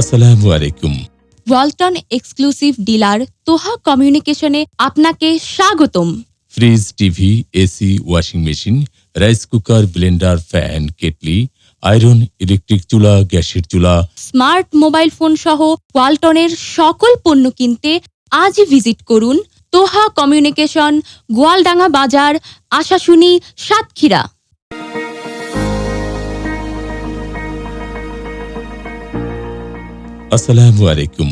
আসসালামু আলাইকুম। Walton exclusive dealer Toha কমিউনিকেশনে আপনাকে স্বাগতম। Fridge, TV, AC, washing machine, rice cooker, Blender, fan, kettle, iron, electric চুলা, গ্যাসের চুলা, স্মার্ট মোবাইল ফোন সহ ওয়ালটনের সকল পণ্য কিনতে আজই ভিজিট করুন তোহা কমিউনিকেশন, গোয়ালডাঙ্গা বাজার, আশাশুনি, সাতক্ষীরা। আসসালামু আলাইকুম।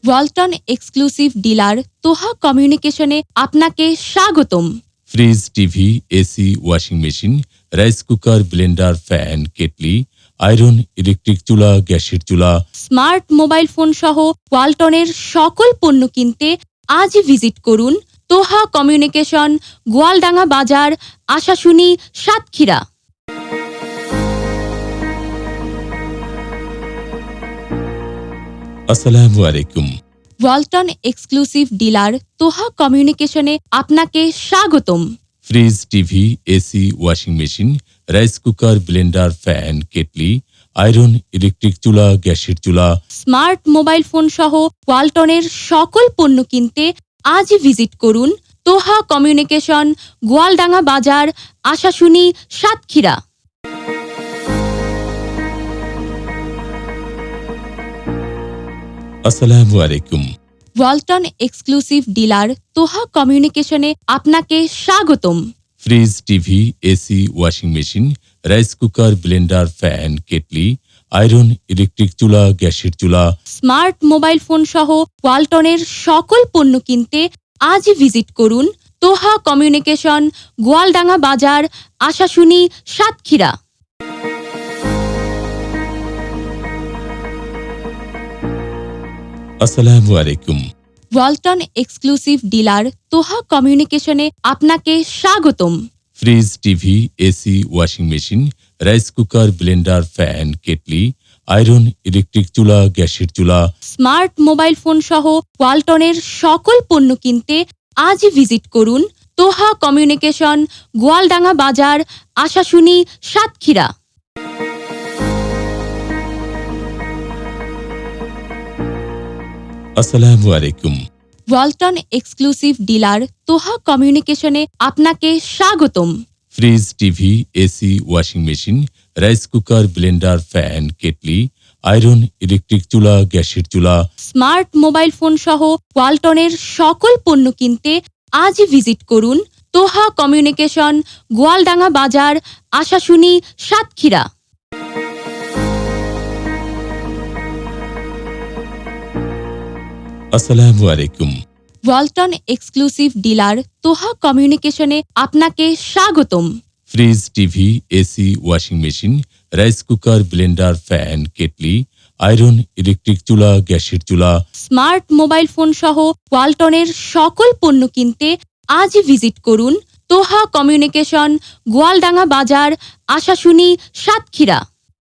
ওয়ালটন এক্সক্লুসিভ ডিলার তোহা কমিউনিকেশনে আপনাকে স্বাগতম। Fridge, TV, AC, washing machine, rice cooker, Blender, fan, kettle, iron, electric চুলা, গ্যাসের চুলা, স্মার্ট মোবাইল ফোন সহ ওয়ালটনের সকল পণ্য কিনতে আজই ভিজিট করুন তোহা কমিউনিকেশন, গোয়ালডাঙ্গা বাজার, আশাশুনি, সাতক্ষীরা। আসসালামু আলাইকুম। ওয়ালটন এক্সক্লুসিভ ডিলার তোহা কমিউনিকেশনে আপনাকে স্বাগতম। Fridge, TV, AC, washing machine, rice cooker, Blender, fan, kettle, iron, electric চুলা, গ্যাসের চুলা, স্মার্ট মোবাইল ফোন সহ ওয়ালটনের সকল পণ্য কিনতে আজই ভিজিট করুন তোহা কমিউনিকেশন, গোয়ালডাঙ্গা বাজার, আশাশুনি, সাতক্ষীরা। আসসালামু আলাইকুম। ওয়ালটন এক্সক্লুসিভ ডিলার তোহা কমিউনিকেশনে আপনাকে স্বাগতম। Fridge, TV, AC, washing machine, rice cooker, Blender, fan, kettle, iron, electric চুলা, গ্যাসের চুলা, স্মার্ট মোবাইল ফোন সহ ওয়ালটনের সকল পণ্য কিনতে আজই ভিজিট করুন তোহা কমিউনিকেশন, গোয়ালডাঙ্গা বাজার, আশাশুনি, সাতক্ষীরা। আসসালামু আলাইকুম। ওয়ালটন এক্সক্লুসিভ ডিলার তোহা কমিউনিকেশনে আপনাকে স্বাগতম। Fridge, TV, AC, washing machine, rice cooker, Blender, fan, kettle, iron, electric চুলা, গ্যাসের চুলা, স্মার্ট মোবাইল ফোন সহ ওয়ালটনের সকল পণ্য কিনতে আজই ভিজিট করুন তোহা কমিউনিকেশন, গোয়ালডাঙ্গা বাজার, আশাশুনি, সাতক্ষীরা। আসসালামু আলাইকুম। ওয়ালটন এক্সক্লুসিভ ডিলার তোহা কমিউনিকেশনে আপনাকে স্বাগতম। Fridge, TV, AC, washing machine, rice cooker, Blender, fan, kettle, iron, electric চুলা, গ্যাসের চুলা, স্মার্ট মোবাইল ফোন সহ ওয়ালটনের সকল পণ্য কিনতে আজই ভিজিট করুন তোহা কমিউনিকেশন, গোয়ালডাঙ্গা বাজার, আশাশুনি, সাতক্ষীরা। আসসালামু আলাইকুম। ওয়ালটন এক্সক্লুসিভ ডিলার তোহা কমিউনিকেশনে আপনাকে স্বাগতম। Fridge, TV, AC, washing machine, rice cooker, Blender, fan, kettle, iron, electric চুলা, গ্যাসের চুলা, স্মার্ট মোবাইল ফোন সহ ওয়ালটনের সকল পণ্য কিনতে আজই ভিজিট করুন তোহা কমিউনিকেশন, গোয়ালডাঙ্গা বাজার, আশাশুনি, সাতক্ষীরা।